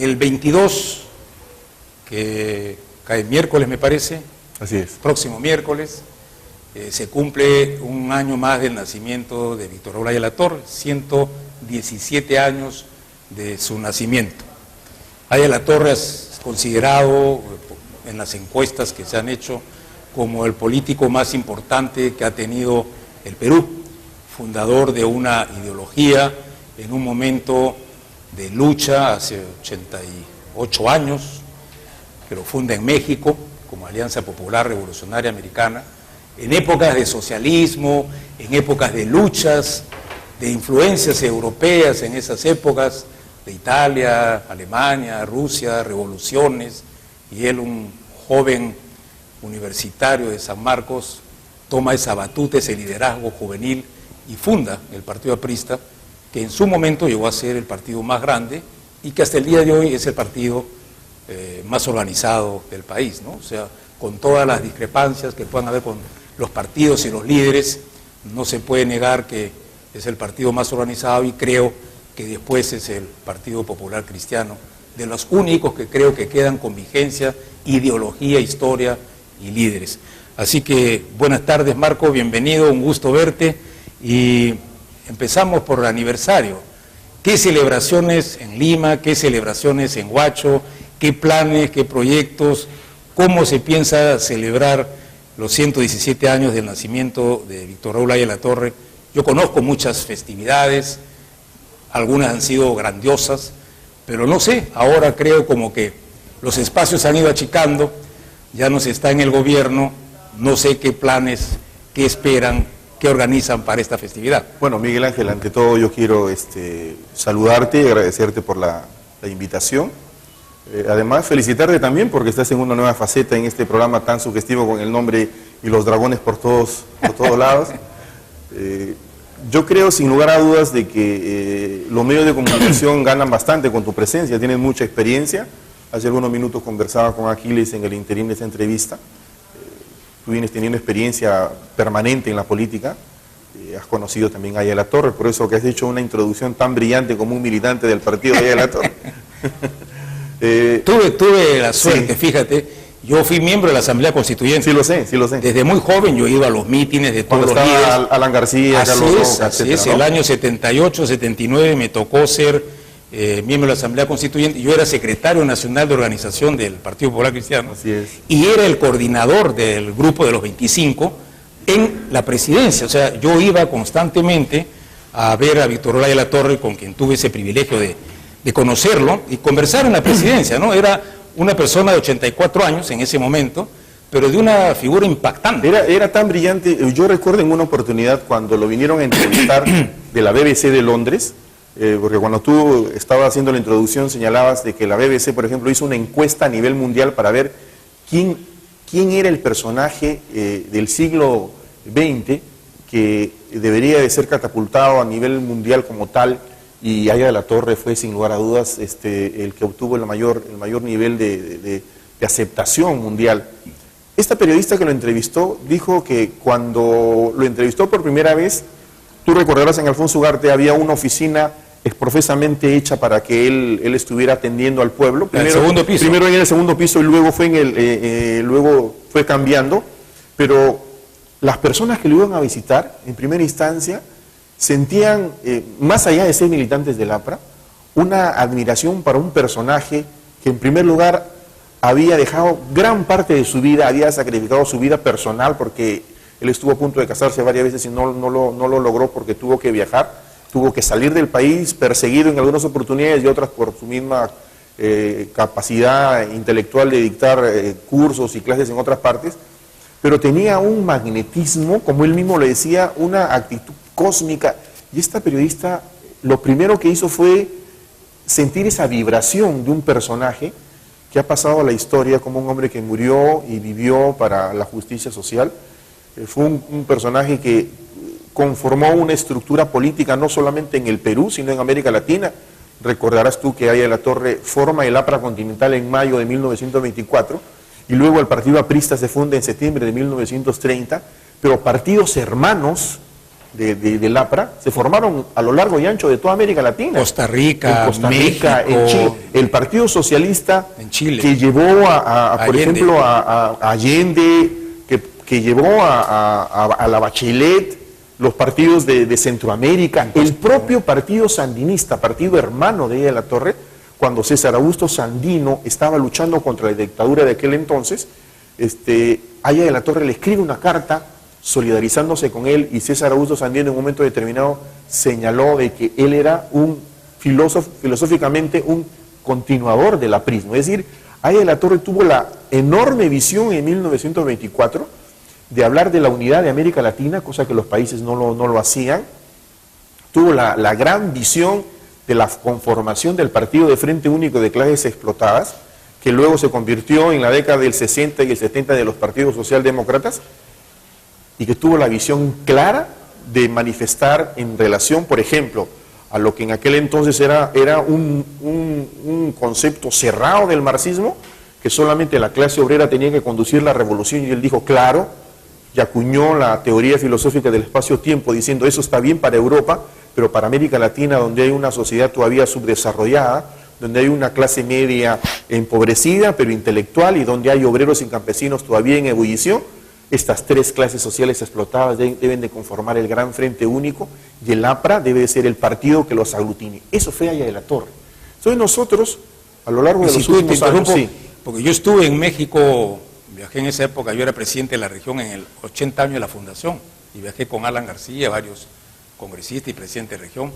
El 22, que cae miércoles me parece, así es, próximo miércoles, se cumple un año más del nacimiento de Víctor Olaya Latorre, 117 años de su nacimiento. Olaya Latorre es considerado en las encuestas que se han hecho como el político más importante que ha tenido el Perú, fundador de una ideología en un momento de lucha hace 88 años, que lo funda en México como Alianza Popular Revolucionaria Americana, en épocas de socialismo, en épocas de luchas, de influencias europeas en esas épocas, de Italia, Alemania, Rusia, revoluciones, y él, un joven universitario de San Marcos, toma esa batuta, ese liderazgo juvenil y funda el Partido Aprista, que en su momento llegó a ser el partido más grande y que hasta el día de hoy es el partido más organizado del país, ¿no? O sea, con todas las discrepancias que puedan haber con los partidos y los líderes, no se puede negar que es el partido más organizado, y creo que después es el Partido Popular Cristiano, de los únicos que creo que quedan con vigencia, ideología, historia y líderes. Así que buenas tardes, Marco, bienvenido, un gusto verte, y empezamos por el aniversario. ¿Qué celebraciones en Lima, qué celebraciones en Huacho, qué planes, qué proyectos, cómo se piensa celebrar los 117 años del nacimiento de Víctor Olaya Latorre? Yo conozco muchas festividades, algunas han sido grandiosas, pero no sé, ahora creo como que los espacios han ido achicando, ya no se está en el gobierno, no sé qué planes, qué esperan, qué organizan para esta festividad. Bueno, Miguel Ángel, ante todo yo quiero saludarte y agradecerte por la invitación. Además, felicitarte también porque estás en una nueva faceta en este programa tan sugestivo con el nombre Y los dragones por todos lados. Yo creo, sin lugar a dudas, de que los medios de comunicación ganan bastante con tu presencia, tienes mucha experiencia. Hace algunos minutos conversaba con Aquiles en el interín de esta entrevista. Tú vienes teniendo experiencia permanente en la política, has conocido también a Olaya Latorre, por eso que has hecho una introducción tan brillante como un militante del partido de Olaya Latorre. Tuve la suerte, sí. Fíjate, yo fui miembro de la Asamblea Constituyente. Sí lo sé, sí lo sé. Desde muy joven yo iba a los mítines de todos los días. Alan García, Carlos Roca, así es, ¿no? El año 78, 79 me tocó ser miembro de la Asamblea Constituyente. Yo era secretario nacional de organización del Partido Popular Cristiano. Así es. Y era el coordinador del grupo de los 25 en la presidencia. O sea, yo iba constantemente a ver a Víctor Olaya Latorre, con quien tuve ese privilegio de conocerlo y conversar en la presidencia, ¿no? Era una persona de 84 años en ese momento, pero de una figura impactante. Era tan brillante. Yo recuerdo en una oportunidad cuando lo vinieron a entrevistar de la BBC de Londres, porque cuando tú estabas haciendo la introducción señalabas de que la BBC, por ejemplo, hizo una encuesta a nivel mundial para ver quién era el personaje del siglo XX que debería de ser catapultado a nivel mundial como tal, y Olaya Latorre fue sin lugar a dudas el que obtuvo el mayor nivel de aceptación mundial. Esta periodista que lo entrevistó dijo que cuando lo entrevistó por primera vez, tú recordarás, en Alfonso Ugarte había una oficina exprofesamente hecha para que él estuviera atendiendo al pueblo. En el segundo piso. Primero en el segundo piso y luego luego fue cambiando, pero las personas que lo iban a visitar en primera instancia sentían, más allá de ser militantes del APRA, una admiración para un personaje que en primer lugar había dejado gran parte de su vida, había sacrificado su vida personal, porque él estuvo a punto de casarse varias veces y no lo logró porque tuvo que viajar, tuvo que salir del país, perseguido en algunas oportunidades y otras por su misma capacidad intelectual de dictar cursos y clases en otras partes, pero tenía un magnetismo, como él mismo le decía, una actitud cósmica. Y esta periodista lo primero que hizo fue sentir esa vibración de un personaje que ha pasado a la historia como un hombre que murió y vivió para la justicia social. Fue un personaje que conformó una estructura política no solamente en el Perú, sino en América Latina. Recordarás tú que Olaya Latorre forma el APRA Continental en mayo de 1924 y luego el Partido Aprista se funda en septiembre de 1930, pero partidos hermanos del APRA se formaron a lo largo y ancho de toda América Latina. Costa Rica, en Costa Rica, México, en Chile. El Partido Socialista en Chile, que llevó por ejemplo, a Allende, que llevó a la Bachelet, los partidos de Centroamérica, el propio Partido Sandinista, partido hermano de ella de la Torre, cuando César Augusto Sandino estaba luchando contra la dictadura de aquel entonces, Aya de la Torre le escribe una carta solidarizándose con él, y César Augusto Sandino en un momento determinado señaló de que él era un filosóficamente un continuador del aprismo. Es decir, Aya de la Torre tuvo la enorme visión en 1924 de hablar de la unidad de América Latina, cosa que los países no lo hacían. Tuvo la gran visión de la conformación del Partido de Frente Único de Clases Explotadas, que luego se convirtió en la década del 60 y el 70 de los partidos socialdemócratas, y que tuvo la visión clara de manifestar en relación, por ejemplo, a lo que en aquel entonces era un concepto cerrado del marxismo, que solamente la clase obrera tenía que conducir la revolución, y él dijo, claro, y acuñó la teoría filosófica del espacio-tiempo, diciendo, eso está bien para Europa, pero para América Latina, donde hay una sociedad todavía subdesarrollada, donde hay una clase media empobrecida, pero intelectual, y donde hay obreros y campesinos todavía en ebullición, estas tres clases sociales explotadas deben de conformar el gran frente único, y el APRA debe de ser el partido que los aglutine. Eso fue Aya de la Torre. Entonces nosotros, a lo largo de los últimos años... Sí. Porque yo estuve en México, viajé en esa época, yo era presidente de la región en el 80 años de la fundación, y viajé con Alan García, varios congresistas y presidentes de región.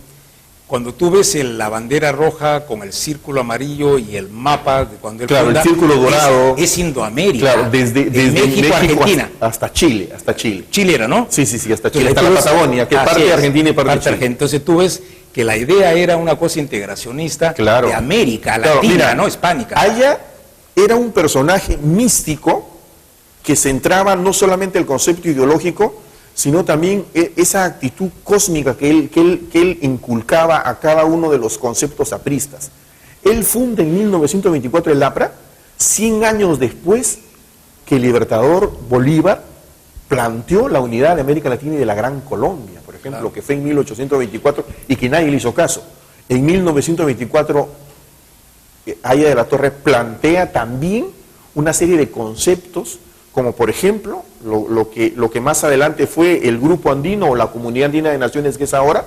Cuando tú ves la bandera roja con el círculo amarillo y el mapa de cuando él funda, el círculo dorado es Indoamérica, claro, desde México a Argentina hasta Chile, Chile era, ¿no? Sí, hasta Chile, hasta la Patagonia, que parte de Argentina y parte de Chile. Entonces tú ves que la idea era una cosa integracionista de América Latina, mira, ¿no? Hispánica. Aya era un personaje místico que centraba no solamente el concepto ideológico, sino también esa actitud cósmica que él inculcaba a cada uno de los conceptos apristas. Él funda en 1924 el APRA, 100 años después que el libertador Bolívar planteó la unidad de América Latina y de la Gran Colombia, por ejemplo, claro, que fue en 1824 y que nadie le hizo caso. En 1924, Aya de la Torre plantea también una serie de conceptos, como por ejemplo lo que más adelante fue el Grupo Andino o la Comunidad Andina de Naciones, que es ahora,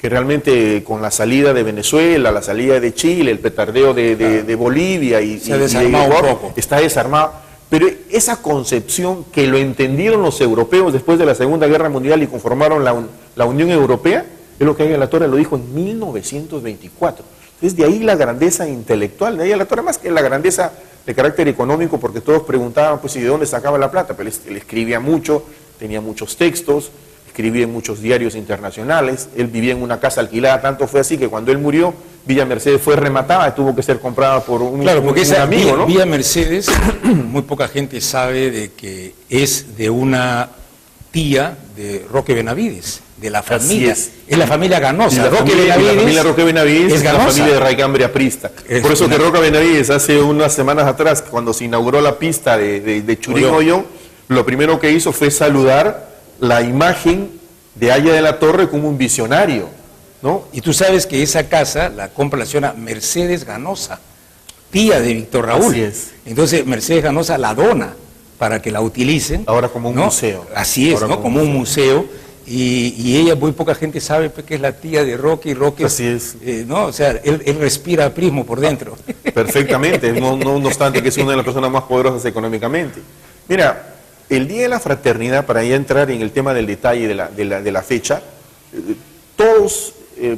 que realmente con la salida de Venezuela, la salida de Chile, el petardeo de Bolivia y se ha desarmado un poco. Está desarmado, pero esa concepción que lo entendieron los europeos después de la Segunda Guerra Mundial y conformaron la Unión Europea, es lo que Aya de la Torre lo dijo en 1924. Entonces de ahí la grandeza intelectual de Aya de la Torre, más que la grandeza de carácter económico, porque todos preguntaban, pues, ¿y de dónde sacaba la plata? Pero él escribía mucho, tenía muchos textos, escribía en muchos diarios internacionales, él vivía en una casa alquilada, tanto fue así que cuando él murió, Villa Mercedes fue rematada y tuvo que ser comprada por un amigo, ¿no? Villa Mercedes, muy poca gente sabe de que es de una tía de Roque Benavides, de la familia, es la familia Ganosa. La familia Roque Benavides es la familia de Raigambri aprista. Por eso que Roque Benavides hace unas semanas atrás, cuando se inauguró la pista de Churín-Ollón, lo primero que hizo fue saludar la imagen de Aya de la Torre como un visionario, ¿no? Y tú sabes que esa casa la compra la señora Mercedes Ganosa, tía de Víctor Raúl. Así es. Entonces Mercedes Ganosa la dona para que la utilicen. Ahora como un museo. Así es, ¿no? Como un museo. Y ella, muy poca gente sabe que es la tía de Roque, y Roque, así es. ¿no? O sea, él respira aprismo por dentro. Perfectamente, no obstante que es una de las personas más poderosas económicamente. Mira, el Día de la Fraternidad, para ya entrar en el tema del detalle de la fecha, todos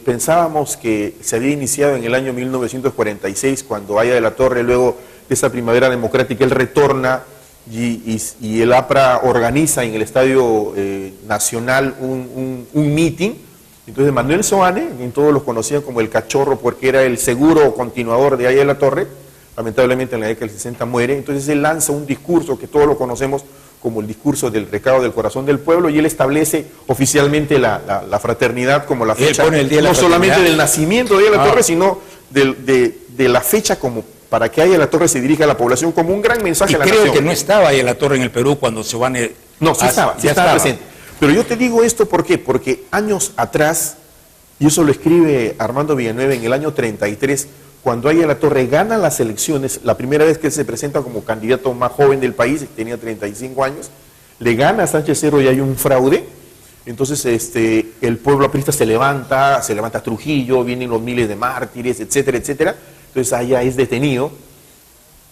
pensábamos que se había iniciado en el año 1946, cuando Aya de la Torre, luego de esa primavera democrática, él retorna y el APRA organiza en el Estadio Nacional un meeting. Entonces Manuel Soane, quien todos los conocían como el Cachorro, porque era el seguro continuador de Aya de la Torre, lamentablemente en la década del 60 muere. Entonces él lanza un discurso que todos lo conocemos como el discurso del recado del corazón del pueblo, y él establece oficialmente la fraternidad como la fecha, no solamente del nacimiento de Aya de la Torre, sino de la fecha como para que Aya de la Torre se dirija a la población como un gran mensaje a la nación. Creo que no estaba Aya de la Torre en el Perú cuando se van... No, sí estaba presente. Pero yo te digo esto, ¿por qué? Porque años atrás, y eso lo escribe Armando Villanueva en el año 33, cuando Aya-La-Torre gana las elecciones, la primera vez que él se presenta como candidato más joven del país, tenía 35 años, le gana a Sánchez Cerro y hay un fraude. Entonces el pueblo aprista se levanta Trujillo, vienen los miles de mártires, etcétera, etcétera. Entonces Aya es detenido.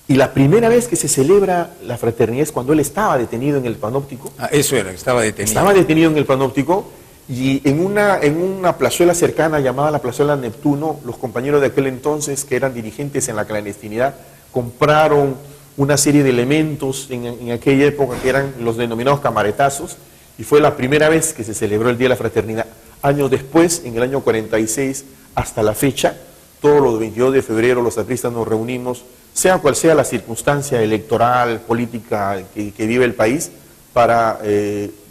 Y la primera vez que se celebra la fraternidad es cuando él estaba detenido en el Panóptico. Ah, eso era, estaba detenido. Estaba detenido en el Panóptico y en una plazuela cercana llamada la plazuela Neptuno, los compañeros de aquel entonces, que eran dirigentes en la clandestinidad, compraron una serie de elementos en aquella época que eran los denominados camaretazos, y fue la primera vez que se celebró el Día de la Fraternidad. Años después, en el año 46, hasta la fecha, todos los 22 de febrero los apristas nos reunimos, sea cual sea la circunstancia electoral, política que vive el país, para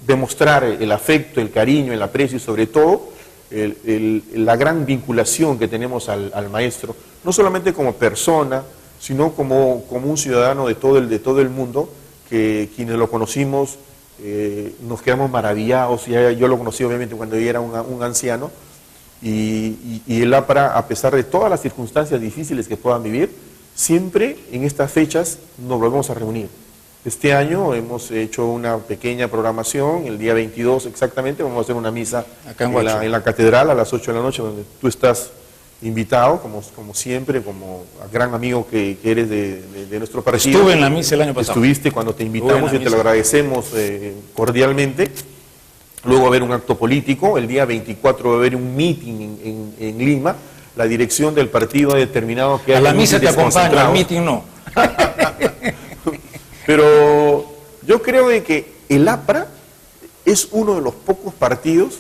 demostrar el afecto, el cariño, el aprecio y sobre todo la gran vinculación que tenemos al maestro, no solamente como persona, sino como un ciudadano de todo el mundo, que quienes lo conocimos nos quedamos maravillados. Yo lo conocí obviamente cuando yo era un anciano, y el APRA, a pesar de todas las circunstancias difíciles que puedan vivir, siempre en estas fechas nos volvemos a reunir. Este año hemos hecho una pequeña programación, el día 22 exactamente, vamos a hacer una misa acá en la catedral a las 8 de la noche, donde tú estás invitado, como siempre, como gran amigo que eres de nuestro partido. Estuve en la misa el año pasado. Estuviste cuando te invitamos y te lo agradecemos cordialmente. Luego va a haber un acto político, el día 24 va a haber un meeting en Lima. La dirección del partido ha determinado que... A la misa te acompaña, al meeting no. Pero yo creo de que el APRA es uno de los pocos partidos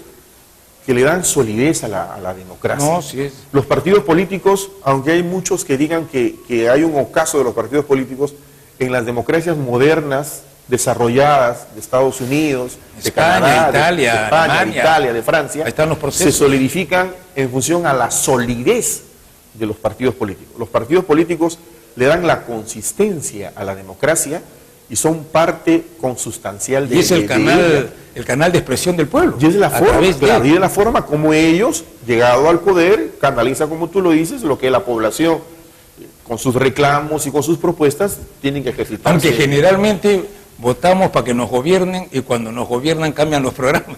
que le dan solidez a la democracia. No, sí es. Los partidos políticos, aunque hay muchos que digan que hay un ocaso de los partidos políticos, en las democracias modernas, desarrolladas, de Estados Unidos, de Canadá, Italia, de España, Alemania, de Italia, de Francia, ahí están los procesos. se solidifican en función a la solidez de los partidos políticos. Los partidos políticos le dan la consistencia a la democracia y son parte consustancial de ella. Y es el canal de expresión del pueblo. Y es la forma como ellos, llegado al poder, canalizan, como tú lo dices, lo que la población, con sus reclamos y con sus propuestas, tienen que ejercitar. Aunque generalmente votamos para que nos gobiernen y cuando nos gobiernan cambian los programas.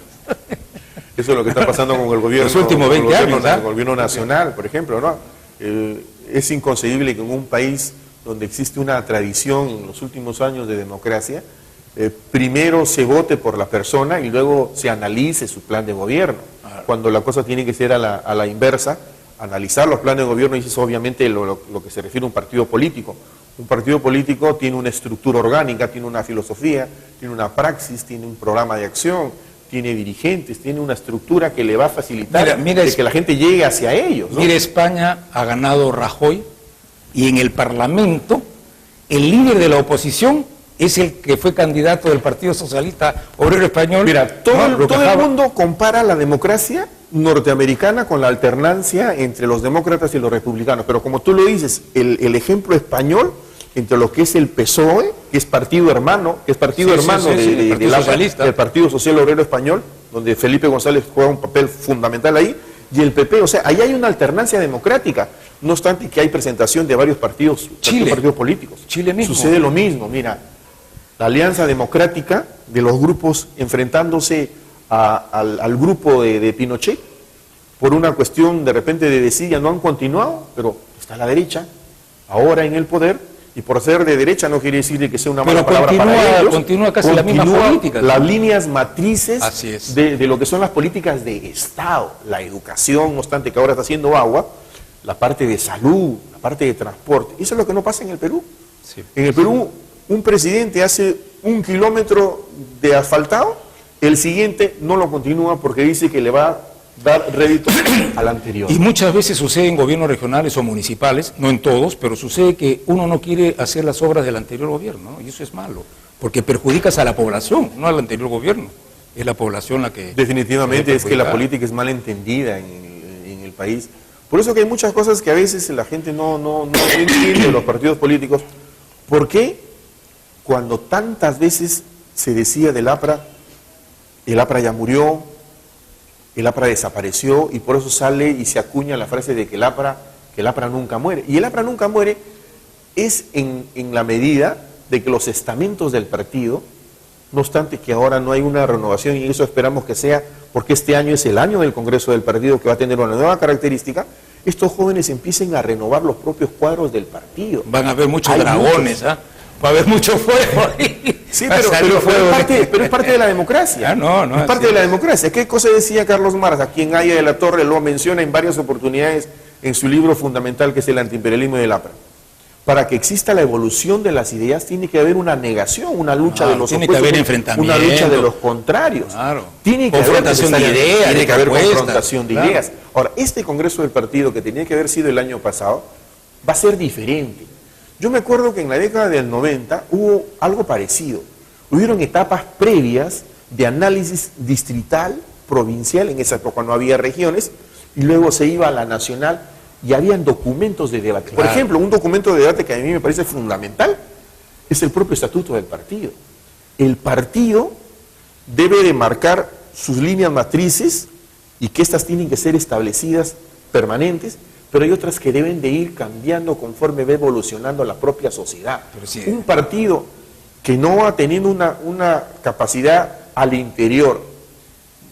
Eso es lo que está pasando con el gobierno. Los últimos 20 años, con el gobierno nacional, por ejemplo, ¿no? Es inconcebible que en un país donde existe una tradición en los últimos años de democracia, primero se vote por la persona y luego se analice su plan de gobierno. Cuando la cosa tiene que ser a la inversa, analizar los planes de gobierno, y eso es obviamente lo que se refiere a un partido político. Un partido político tiene una estructura orgánica, tiene una filosofía, tiene una praxis, tiene un programa de acción, tiene dirigentes, tiene una estructura que le va a facilitar que la gente llegue hacia ellos, ¿no? Mira, España ha ganado Rajoy y en el Parlamento el líder de la oposición es el que fue candidato del Partido Socialista Obrero Español. Mira, todo el mundo compara la democracia norteamericana con la alternancia entre los demócratas y los republicanos, pero como tú lo dices, el ejemplo español entre lo que es el PSOE, que es partido hermano, del Partido Social Obrero Español, donde Felipe González juega un papel fundamental ahí, y el PP, o sea, ahí hay una alternancia democrática, no obstante que hay presentación de varios partidos políticos. Chile mismo. Sucede lo mismo, mira, la alianza democrática de los grupos enfrentándose al grupo de Pinochet, por una cuestión de repente de desidia, no han continuado, pero está la derecha, ahora en el poder, y por ser de derecha no quiere decir que sea una mala palabra para ellos. Continúa casi la misma política. Las líneas matrices es. de lo que son las políticas de Estado, la educación, no obstante que ahora está haciendo agua, la parte de salud, la parte de transporte. Eso es lo que no pasa en el Perú. Sí. En el Perú, un presidente hace 1 kilómetro de asfaltado, el siguiente no lo continúa porque dice que le va a dar rédito al anterior. Y muchas veces sucede en gobiernos regionales o municipales, no en todos, pero sucede que uno no quiere hacer las obras del anterior gobierno, ¿no? Y eso es malo, porque perjudicas a la población, no al anterior gobierno. Es la población la que... Definitivamente es que la política es mal entendida en el país. Por eso que hay muchas cosas que a veces la gente no entiende de los partidos políticos. ¿Por qué cuando tantas veces se decía del APRA el APRA ya murió, el APRA desapareció, y por eso sale y se acuña la frase de que el APRA nunca muere. Y el APRA nunca muere es en la medida de que los estamentos del partido, no obstante que ahora no hay una renovación, y eso esperamos que sea, porque este año es el año del Congreso del Partido, que va a tener una nueva característica, estos jóvenes empiecen a renovar los propios cuadros del partido. Van a haber muchos dragones, ¿ah? Va a haber mucho fuego ahí. Sí, pero es parte de la democracia. Es parte de la democracia. ¿Qué cosa decía Carlos Marx, a quien Aya de la Torre lo menciona en varias oportunidades en su libro fundamental, que es El antiimperialismo del APRA? Para que exista la evolución de las ideas tiene que haber una negación, una lucha de los opuestos, tiene que haber enfrentamiento, una lucha de los contrarios. Claro. Tiene que confrontación haber de ideas, tiene que haber confrontación de claro. ideas. Ahora, este Congreso del Partido, que tenía que haber sido el año pasado, va a ser diferente. Yo me acuerdo que en la década del 90 hubo algo parecido. Hubieron etapas previas de análisis distrital, provincial, en esa época no había regiones, y luego se iba a la nacional, y habían documentos de debate. Por ejemplo, un documento de debate que a mí me parece fundamental es el propio estatuto del partido. El partido debe de marcar sus líneas matrices y que éstas tienen que ser establecidas permanentes, pero hay otras que deben de ir cambiando conforme va evolucionando la propia sociedad. Sí. Un partido que no va teniendo una capacidad al interior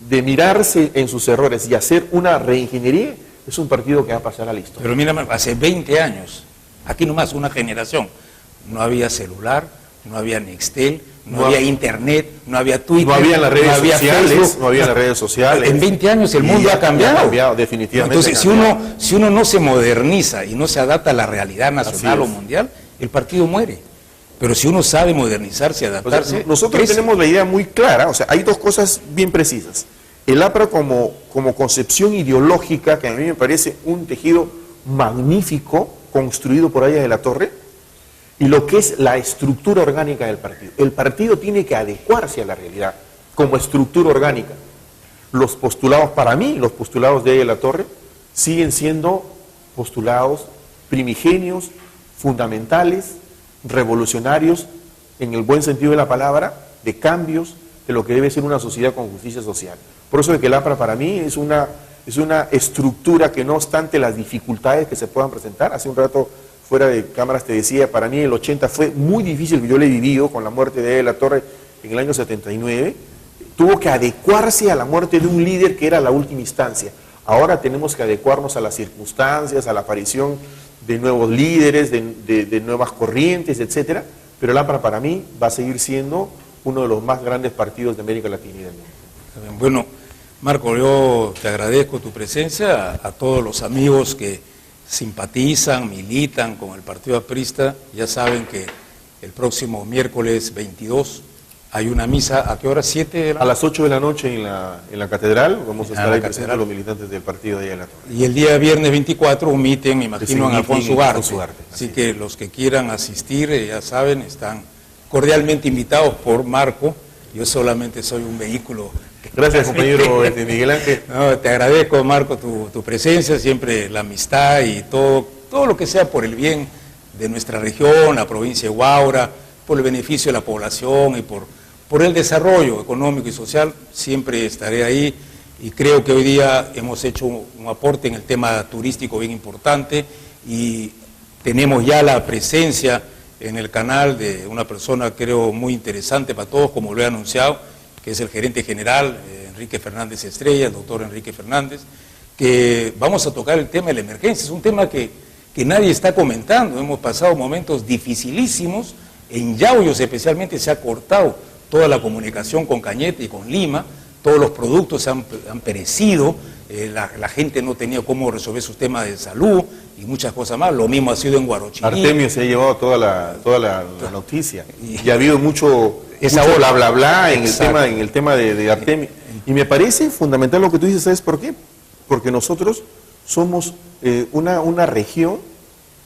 de mirarse en sus errores y hacer una reingeniería, es un partido que va a pasar a la historia. Pero mira, hace 20 años, aquí nomás una generación, no había celular, no había Nextel, no había internet, no había Twitter, no había las redes sociales, Facebook, no había las redes sociales. En 20 años el mundo ha cambiado. Ha cambiado, definitivamente. Entonces, si uno no se moderniza y no se adapta a la realidad nacional o mundial, el partido muere. Pero si uno sabe modernizarse y adaptarse... O sea, nosotros tenemos la idea muy clara, o sea, hay dos cosas bien precisas. El APRA como concepción ideológica, que a mí me parece un tejido magnífico, construido por Aya de la Torre, y lo que es la estructura orgánica del partido. El partido tiene que adecuarse a la realidad como estructura orgánica. Los postulados, para mí, los postulados de Aya de la Torre, siguen siendo postulados primigenios, fundamentales, revolucionarios, en el buen sentido de la palabra, de cambios de lo que debe ser una sociedad con justicia social. Por eso es que el APRA para mí es una estructura que, no obstante las dificultades que se puedan presentar, hace un rato fuera de cámaras te decía, para mí el 80 fue muy difícil, yo lo he vivido con la muerte de la Torre en el año 79, tuvo que adecuarse a la muerte de un líder que era la última instancia. Ahora tenemos que adecuarnos a las circunstancias, a la aparición de nuevos líderes, de nuevas corrientes, etcétera, pero el APRA para mí va a seguir siendo uno de los más grandes partidos de América Latina y del mundo. Bueno, Marco, yo te agradezco tu presencia, a todos los amigos que simpatizan, militan con el Partido Aprista, ya saben que el próximo miércoles 22 hay una misa, ¿a qué hora? ¿7? A las 8 de la noche en la catedral, vamos a estar ahí presentes los militantes del partido de Aya de la Torre. Y el día viernes 24 un mitin, me imagino, en Alfonso Ugarte. Así que los que quieran asistir, ya saben, están cordialmente invitados por Marco. Yo solamente soy un vehículo. Gracias, compañero Miguel Ángel. No, te agradezco, Marco, tu presencia, siempre la amistad y todo lo que sea por el bien de nuestra región, la provincia de Huaura, por el beneficio de la población y por el desarrollo económico y social, siempre estaré ahí. Y creo que hoy día hemos hecho un aporte en el tema turístico bien importante y tenemos ya la presencia en el canal de una persona, creo, muy interesante para todos, como lo he anunciado, que es el gerente general, Enrique Fernández Estrella, el doctor Enrique Fernández, que vamos a tocar el tema de la emergencia. Es un tema que nadie está comentando. Hemos pasado momentos dificilísimos, en Yauyos especialmente se ha cortado toda la comunicación con Cañete y con Lima, todos los productos han perecido, la gente no tenía cómo resolver sus temas de salud y muchas cosas más. Lo mismo ha sido en Guarochirí. Artemio se ha llevado toda la noticia y ha habido mucho bla bla bla en el tema de Artemio. Y me parece fundamental lo que tú dices, ¿sabes por qué? Porque nosotros somos una región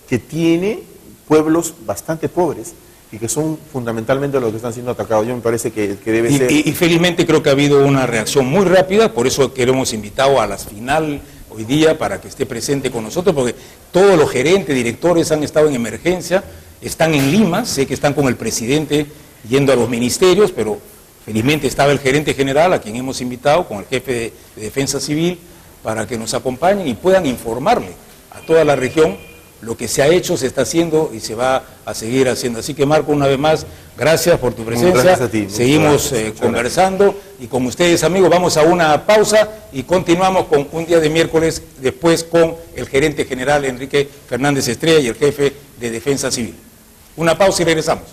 que tiene pueblos bastante pobres y que son fundamentalmente los que están siendo atacados. Yo me parece que debe ser... Y felizmente creo que ha habido una reacción muy rápida, por eso que hemos invitado a la final hoy día para que esté presente con nosotros, porque todos los gerentes, directores han estado en emergencia, están en Lima, sé que están con el presidente yendo a los ministerios, pero Felizmente estaba el gerente general, a quien hemos invitado, con el jefe de Defensa Civil, para que nos acompañen y puedan informarle a toda la región lo que se ha hecho, se está haciendo y se va a seguir haciendo. Así que, Marco, una vez más, gracias por tu presencia. Gracias a ti. Seguimos conversando y con ustedes, amigos, vamos a una pausa y continuamos con un día de miércoles, después con el gerente general Enrique Fernández Estrella y el jefe de Defensa Civil. Una pausa y regresamos.